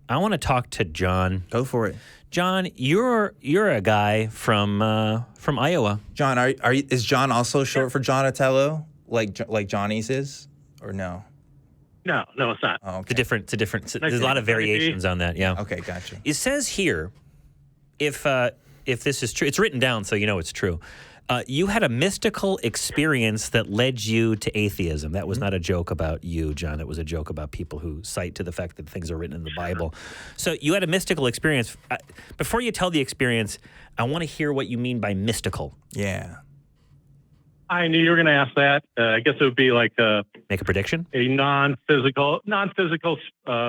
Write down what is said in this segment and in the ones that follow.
I want to talk to John. Go for it. John, you're a guy from Iowa. John, is John also short for Jonatello, like Johnny's is, or no? No, it's not. Oh, okay. It's a different. There's a lot of variations on that. Yeah. Okay, gotcha. It says here, if this is true, it's written down so you know it's true. You had a mystical experience that led you to atheism. That was not a joke about you, John. It was a joke about people who cite to the fact that things are written in the Bible. So you had a mystical experience. Before you tell the experience, I want to hear what you mean by mystical. Yeah. I knew you were going to ask that. I guess it would be like Make a prediction? a non-physical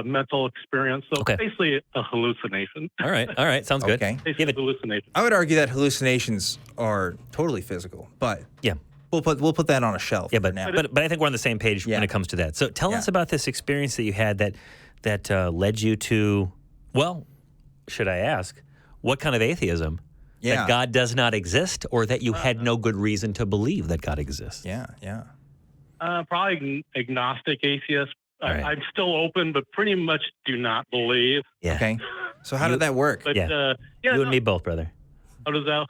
mental experience. So Okay. basically a hallucination. All right. Sounds good. Okay. Basically hallucination. I would argue that hallucinations are totally physical, but Yeah. we'll put that on a shelf. Yeah, for now. but I think we're on the same page when it comes to that. So tell us about this experience that you had that led you to, well, should I ask, what kind of atheism? Yeah. That God does not exist, or that you had no good reason to believe that God exists? Yeah. Probably agnostic, atheist. Right. I'm still open, but pretty much do not believe. Yeah. Okay. So how did that work? But Yeah. You and me both, brother. How does that?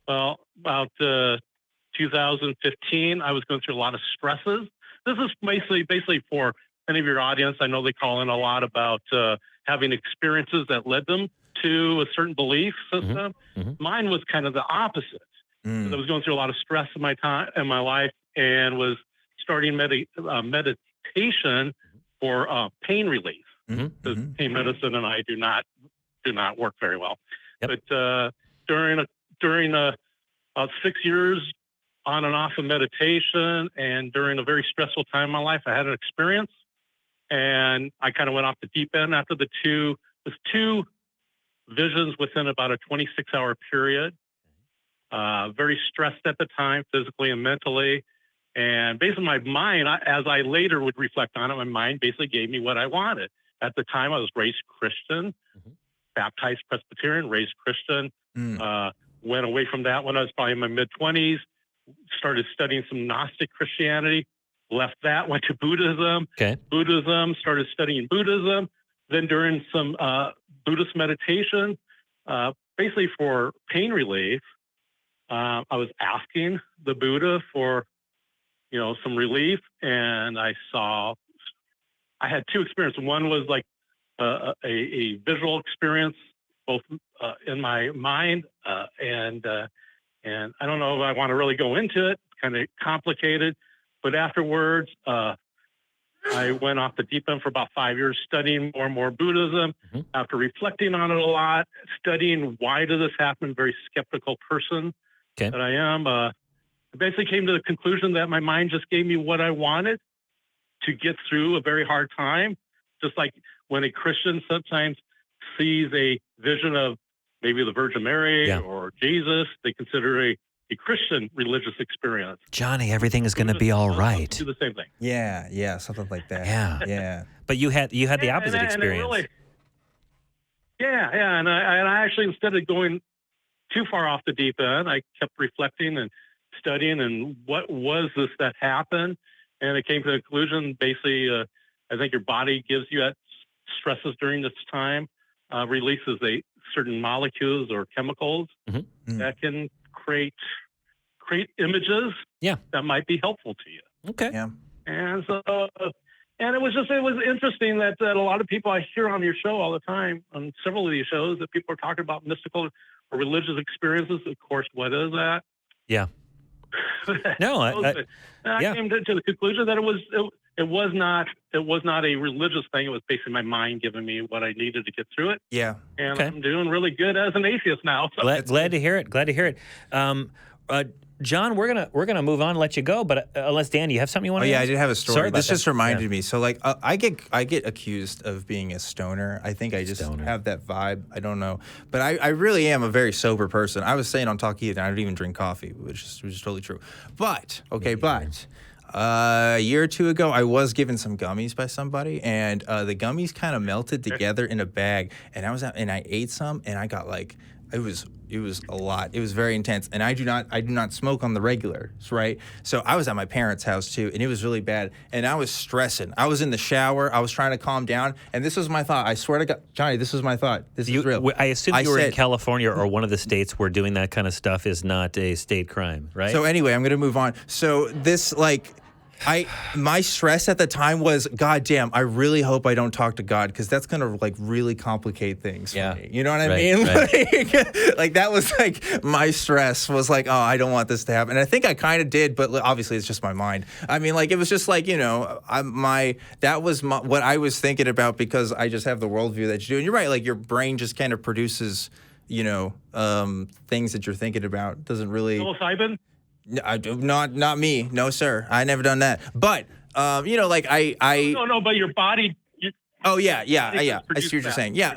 Well, about 2015, I was going through a lot of stresses. This is basically for any of your audience. I know they call in a lot about having experiences that led them to a certain belief system. Mine was kind of the opposite. I was going through a lot of stress in my life, and was starting meditation for pain relief. Because pain medicine and I do not work very well. Yep. But during 6 years on and off of meditation, and during a very stressful time in my life, I had an experience, and I kind of went off the deep end after the two visions within about a 26-hour period. Very stressed at the time, physically and mentally. And based on my mind, as I later would reflect on it, my mind basically gave me what I wanted. At the time, I was raised Christian, baptized Presbyterian, raised Christian. Went away from that when I was probably in my mid-20s, started studying some Gnostic Christianity, left that, went to Buddhism. Okay. Buddhism, started studying Buddhism. Then during some Buddhist meditation, basically for pain relief, I was asking the Buddha for, some relief, and I had two experiences. One was like a visual experience, both in my mind, and I don't know if I want to really go into it. Kind of complicated, but afterwards, I went off the deep end for about 5 years, studying more and more Buddhism. After reflecting on it a lot, studying why did this happen, very skeptical person that I am, I basically came to the conclusion that my mind just gave me what I wanted to get through a very hard time. Just like when a Christian sometimes sees a vision of maybe the Virgin Mary or Jesus, they consider a Christian religious experience. Johnny, everything is going to be all right. Do the same thing. Yeah, something like that. Yeah. But you had the opposite experience. And I actually, instead of going too far off the deep end, I kept reflecting and studying and what was this that happened, and it came to the conclusion. Basically, I think your body gives you at stresses during this time, releases certain molecules or chemicals that can create images that might be helpful to you. Okay. Yeah. And so, and it was interesting that a lot of people I hear on your show all the time, on several of these shows, that people are talking about mystical or religious experiences. Of course, what is that? Yeah. No, I came to the conclusion that it was not a religious thing. It was basically my mind giving me what I needed to get through it. Yeah. And I'm doing really good as an atheist now. So. Glad to hear it. John, we're gonna move on and let you go, but unless Dan, you have something you want to I did have a story. Sorry about this just that. reminded me. So like I get accused of being a stoner. I think I just have that vibe. I don't know. But I really am a very sober person. I was saying on Talk Heath, and I don't even drink coffee, which is totally true. But a year or two ago, I was given some gummies by somebody, and the gummies kind of melted together in a bag, and I ate some, and I got like It was a lot. It was very intense, and I do not smoke on the regular, right? So I was at my parents' house too, and it was really bad. And I was stressing. I was in the shower. I was trying to calm down, and this was my thought. I swear to God, Johnny, this was my thought. This is real. I assume you were in California or one of the states where doing that kind of stuff is not a state crime, right? So anyway, I'm gonna move on. So this my stress at the time was, God damn, I really hope I don't talk to God, because that's gonna really complicate things for me. You know what I mean? Right. Like that was my stress was oh, I don't want this to happen. And I think I kind of did, but obviously it's just my mind. I mean, it was just that was what I was thinking about, because I just have the worldview that you do. And you're right, your brain just kind of produces, things that you're thinking about. Doesn't really. Psilocybin? Not me. No, sir. I never done that. But I. No, but your body. Oh yeah. I see what you're saying. Yeah,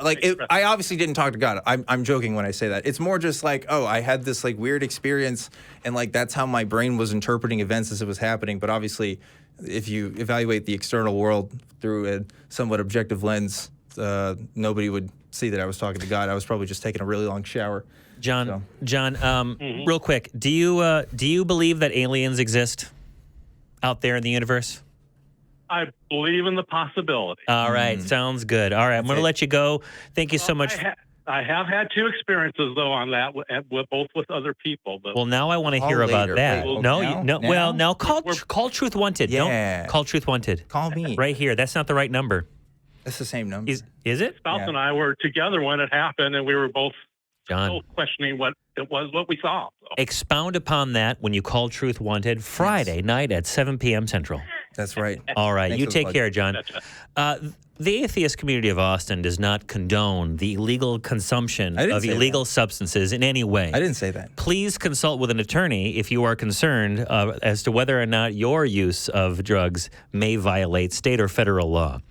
I obviously didn't talk to God. I'm joking when I say that. It's more just oh, I had this weird experience, and that's how my brain was interpreting events as it was happening. But obviously, if you evaluate the external world through a somewhat objective lens, nobody would see that I was talking to God. I was probably just taking a really long shower. John, real quick, do you believe that aliens exist out there in the universe? I believe in the possibility. All right, sounds good. All right, I'm going to let you go. Thank you so much. I have had 2 experiences though on that, both with other people. But well, now I want to hear about that. Now call Truth Wanted. Yeah. No, call Truth Wanted. Call me right here. That's not the right number. That's the same number. Is it? Spouse and I were together when it happened, and we were both. John, questioning what it was, what we saw. So. Expound upon that when you call Truth Wanted Friday night at 7 p.m. Central. That's right. All right. You take care, John. The Atheist Community of Austin does not condone the illegal consumption of illegal substances in any way. I didn't say that. Please consult with an attorney if you are concerned as to whether or not your use of drugs may violate state or federal law.